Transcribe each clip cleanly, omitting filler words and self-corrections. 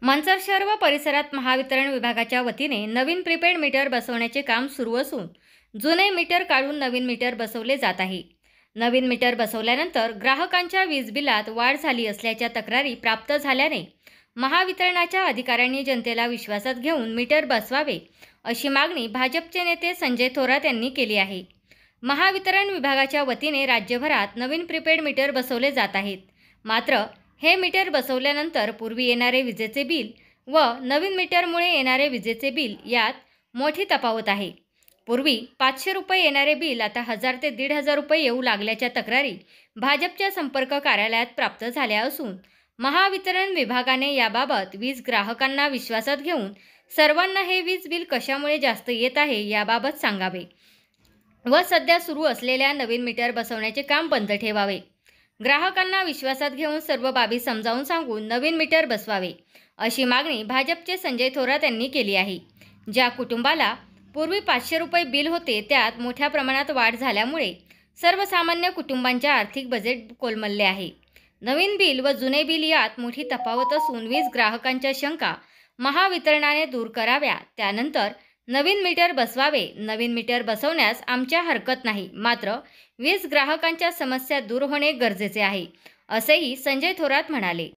मंचर शहर व परिसरात महावितरण विभागाच्या वतीने नवीन प्रीपेड मीटर बसवण्याचे काम सुरू असून जुने मीटर काढून नवीन मीटर बसवले जात आहे। नवीन मीटर बसवल्यानंतर ग्राहकांच्या वीज बिलात वाढ झाली असल्याच्या तक्रारी प्राप्त झाल्याने महावितरणाच्या अधिकाऱ्यांनी जनतेला विश्वासात घेऊन मीटर बसवावे अशी मागणी भाजपचे नेते संजय थोरात यांनी केली आहे। महावितरण विभागाच्या वतीने राज्यभरात नवीन प्रीपेड मीटर बसवले जात आहेत। मात्र हे मीटर बसवल्यानंतर पूर्वी येणारे विजेचे बिल व नवीन मीटरमुळे येणारे विजेचे बिल यात मोठी तफावत आहे। पूर्वी 500 रुपये येणारे बिल आता 1000 ते 1500 रुपये येऊ लागल्याच्या तक्रारी भाजपच्या संपर्क कार्यालयात प्राप्त झाल्या असून महावितरण विभागाने याबाबत वीज ग्राहकांना विश्वासात घेऊन सर्वांना हे वीज बिल कशामुळे जास्त येत आहे याबाबत सांगावे व सध्या सुरू असलेल्या नवीन मीटर बसवण्याचे काम बंद ठेवावे। ग्राहकांना विश्वासात घेऊन सर्व बाबी समजावून सांगून नवीन मीटर बसवावे अशी मागणी भाजपचे संजय थोरात यांनी केली आहे। ज्या कुटुंबाला पूर्वी 500 रुपये बिल होते त्यात मोठ्या प्रमाणात वाढ झाल्यामुळे सर्वसामान्य कुटुंबांचे आर्थिक बजेट कोलमडले आहे। नवीन बिल व जुने बिल यात मोठी तफावत असून वीज ग्राहकांच्या शंका महावितरणाने दूर कराव्या, त्यानंतर नवीन मीटर बसवावे। नवीन मीटर बसवण्यास आमच्या हरकत नाही, मात्र वीज ग्राहकांच्या समस्या दूर होणे गरजेचे आहे, असेही संजय थोरात म्हणाले।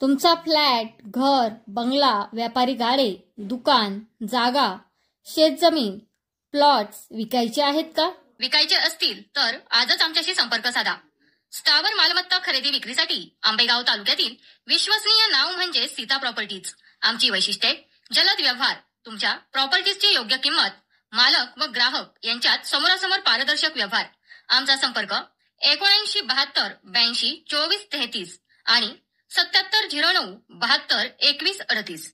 तुमचा फ्लॅट, घर, बंगला, व्यापारी गाडे, दुकान, जागा, शेतजमीन, प्लॉट्स विकायचे आहेत का? विकायचे असतील तर आजच आमच्याशी संपर्क साधा। स्थावर मालमत्ता खरेदी विक्रीसाठी आंबेगाव तालुक्यातील विश्वसनीय नाव म्हणजे सीता प्रॉपर्टीज। आमची वैशिष्ट्ये: जलद व्यवहार, तुमच्या प्रॉपर्टीजची योग्य किंमत, मालक व ग्राहक यांच्यात समोरासमोर पारदर्शक व्यवहार। आमचा संपर्क 7972 82 24 33 आणि 7709 72 21 38।